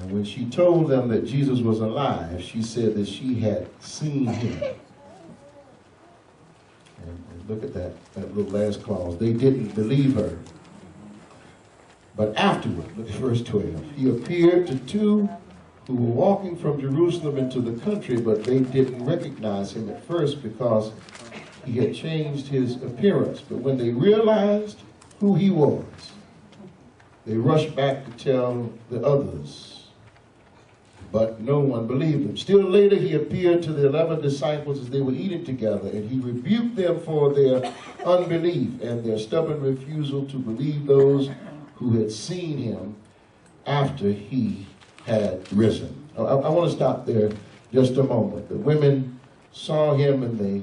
And when she told them that Jesus was alive, she said that she had seen him. And look at that little last clause. They didn't believe her. But afterward, look at verse 12. He appeared to two who were walking from Jerusalem into the country, but they didn't recognize him at first because he had changed his appearance. But when they realized who he was, they rushed back to tell the others. But no one believed him. Still later, he appeared to the 11 disciples as they were eating together, and he rebuked them for their unbelief and their stubborn refusal to believe those who had seen him after he had risen. I want to stop there just a moment. The women saw him and they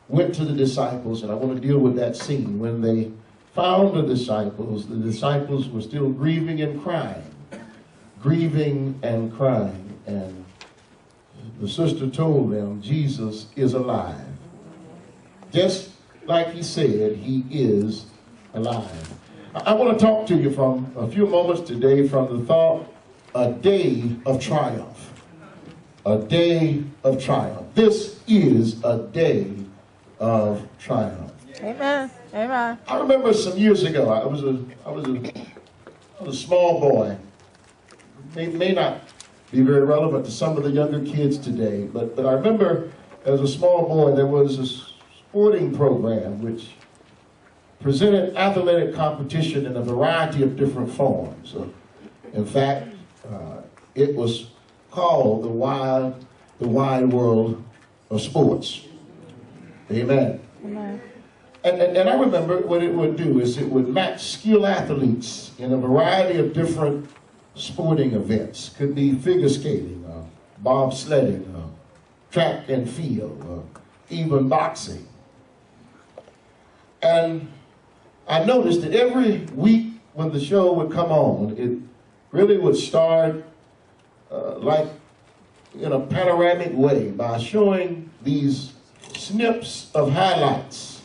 went to the disciples, and I want to deal with that scene. When they found the disciples were still grieving and crying. Grieving and crying. And the sister told them, Jesus is alive. Just like he said, he is alive. I want to talk to you from a few moments today from the thought, a day of triumph. A day of triumph. This is a day of triumph. Amen. Amen. I remember some years ago, I was a small boy. May not be very relevant to some of the younger kids today, but I remember as a small boy there was a sporting program which presented athletic competition in a variety of different forms. In fact, it was called the wide world of sports. Amen. Amen. And I remember what it would do is it would match skilled athletes in a variety of different sporting events. Could be figure skating, bobsledding, track and field, even boxing. And I noticed that every week when the show would come on, it really would start like in a panoramic way by showing these snips of highlights.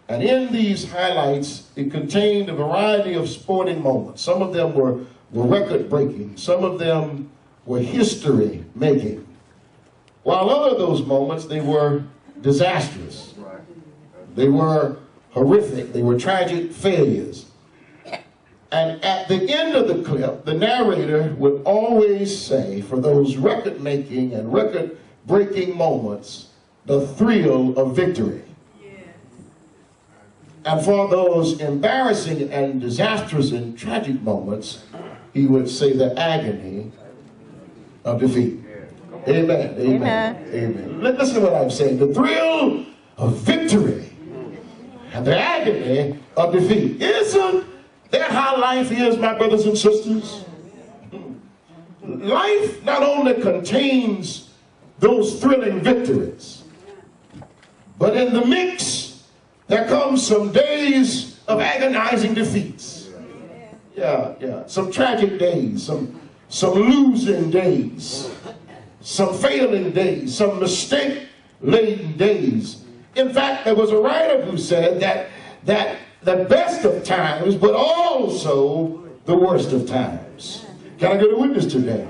And in these highlights, it contained a variety of sporting moments. Some of them were record-breaking. Some of them were history-making. While other of those moments, they were disastrous. They were horrific. They were tragic failures. And at the end of the clip, the narrator would always say, for those record-making and record-breaking moments, the thrill of victory. And for those embarrassing and disastrous and tragic moments, he would say the agony of defeat. Amen. Amen. Amen. Listen to what I'm saying. The thrill of victory and the agony of defeat. Isn't that how life is, my brothers and sisters? Life not only contains those thrilling victories, but in the mix, there comes some days of agonizing defeats. Yeah. Some tragic days, some losing days, some failing days, some mistake-laden days. In fact, there was a writer who said that the best of times, but also the worst of times. Can I get a witness today?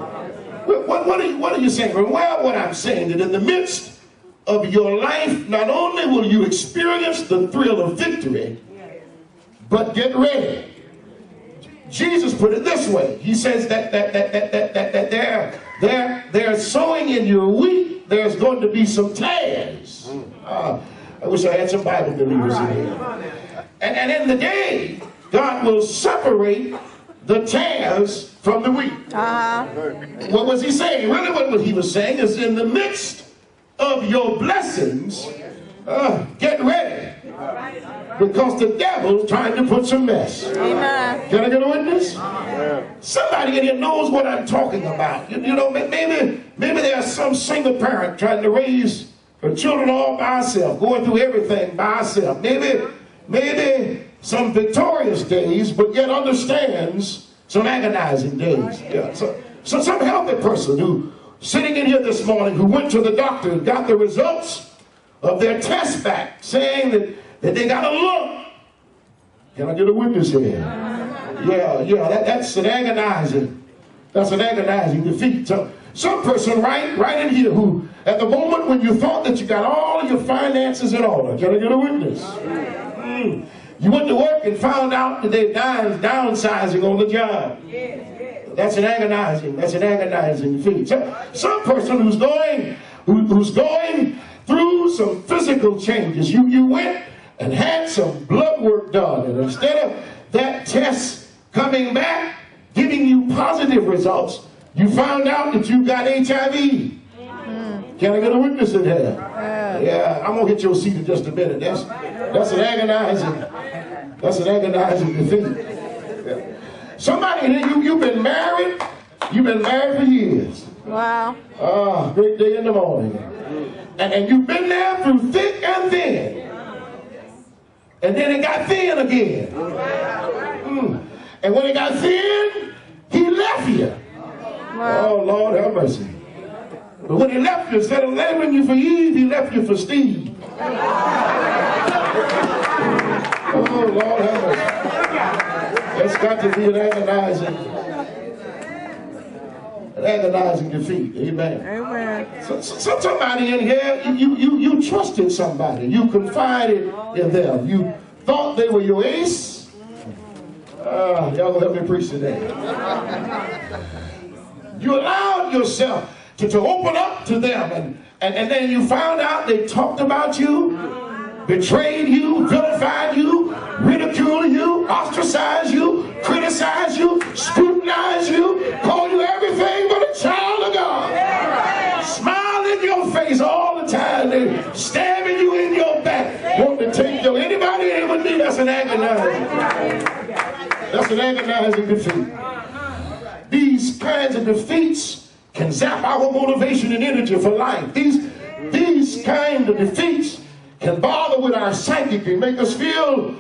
What are you saying? Well, what I'm saying is that in the midst of your life, not only will you experience the thrill of victory, but get ready. Jesus put it this way. He says that they're sowing in your wheat, there's going to be some tares. I wish I had some Bible believers in here. And in the day, God will separate the tares from the wheat. What was he saying? Really what he was saying is in the midst of your blessings, get ready. Because the devil's trying to put some mess. Amen. Can I get a witness? Somebody in here knows what I'm talking about. You know, maybe there's some single parent trying to raise her children all by herself, going through everything by herself. Maybe some victorious days, but yet understands some agonizing days. Yeah. So some healthy person who sitting in here this morning who went to the doctor and got the results of their test back, saying that they got a lump. Can I get a witness here? Yeah, that's an agonizing That's an agonizing defeat. So, some person right in here who, at the moment when you thought that you got all of your finances in order, can I get a witness? You went to work and found out that they're downsizing on the job. That's an agonizing defeat. So, some person who's going through some physical changes. You went and had some blood work done, and instead of that test coming back giving you positive results, you found out that you got HIV. Can I get a witness to that? Yeah, I'm gonna hit your seat in just a minute. That's an agonizing defeat. Yeah. Somebody, you've been married for years. Wow. Great day in the morning. And you've been there through thick and thin. And then it got thin again. And when it got thin, he left you. Wow. Oh, Lord have mercy. But when he left you, instead of leaving you for Eve, he left you for Steve. Oh, Lord have mercy. That's got to be an agonizing defeat. Amen. Amen. So somebody in here, you trusted somebody. You confided in them. You thought they were your ace. Y'all gonna help me preach today. You allowed yourself to open up to them, and then you found out they talked about you, betrayed you, vilified you, ridiculed you, ostracized you, criticized you, scrutinized you, called you everything but a child of God. Smile in your face all the time. They stabbing you in your back, wanting to take you. Anybody in with me? That's an agonizing defeat. These kinds of defeats can zap our motivation and energy for life. These kind of defeats can bother with our psyche and make us feel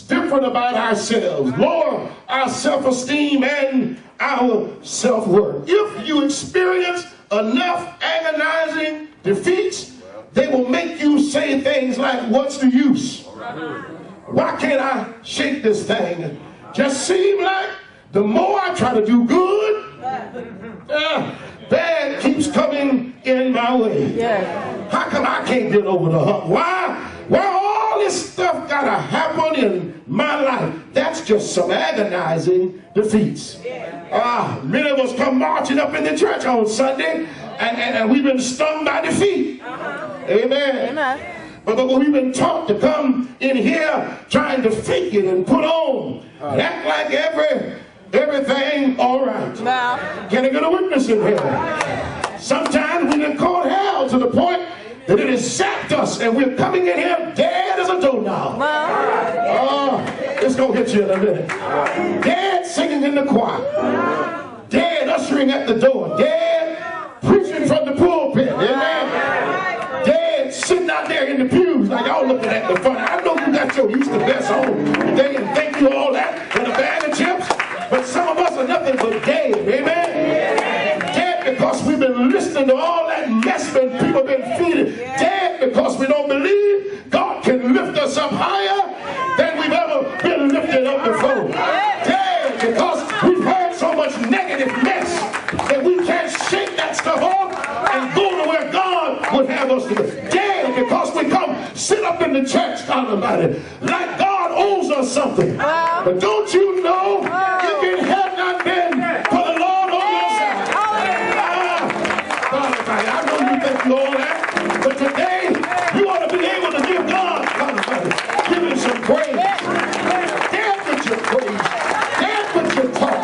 different about ourselves, lower our self-esteem and our self-worth. If you experience enough agonizing defeats, they will make you say things like, what's the use? Why can't I shake this thing? It just seems like the more I try to do good, bad keeps coming in my way. Yes. How come I can't get over the hump? Why all this stuff gotta happen in my life? That's just some agonizing defeats. Many of us come marching up in the church on Sunday, and we've been stung by defeat. Amen. Amen. But we've been taught to come in here trying to fake it and put on and act like everything all right. Wow. Can I get a witness in here? Sometimes we done caught hell to the point that it has zapped us, and we're coming in here dead as a doorknob. Wow. It's gonna hit you in a minute. Dead singing in the choir. Dead ushering at the door. Dead preaching from the pulpit. Amen. Dead sitting out there in the pews like y'all looking at the front. I know you got your Easter best on today, and thank you all that, and a bag of chips. But some of us are nothing but dead. Amen. Dead because we've been listening to all that mess that people have been feeding. Dead because we don't believe God can lift us up higher than we've ever been lifted up before. Dead because we've heard so much negative mess that we can't shake that stuff off and go to where God would have us to go. Dead because we come sit up in the church talking about it like God owes us something. But don't you know, if it had not been for the Lord on your side. I know you think you all that, but today you ought to be able to give God, give him some praise. Dance with your praise. Dance with your talk.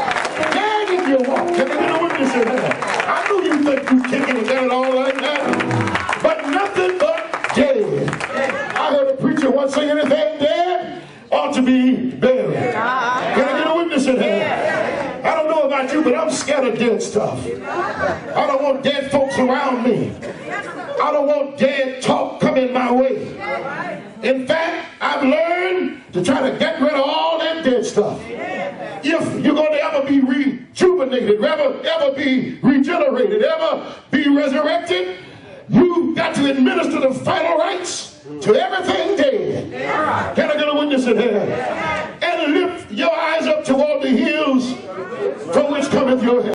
Dance in your walk. Can I get a witness in there? I know you think you're kicking and doing all like that, but nothing but dead. I heard a preacher once say anything dead ought to be buried. Can I get a witness in here? I don't know about you, but I'm scared of dead stuff. I don't want dead folks around me. I don't want dead talk coming my way. In fact, I've learned to try to get rid of all that dead stuff. If you're going to ever be rejuvenated, ever be regenerated, ever be resurrected, you've got to administer the final rites to everything dead. Can I get a witness in here? And lift your eyes up toward the hills from which cometh your help.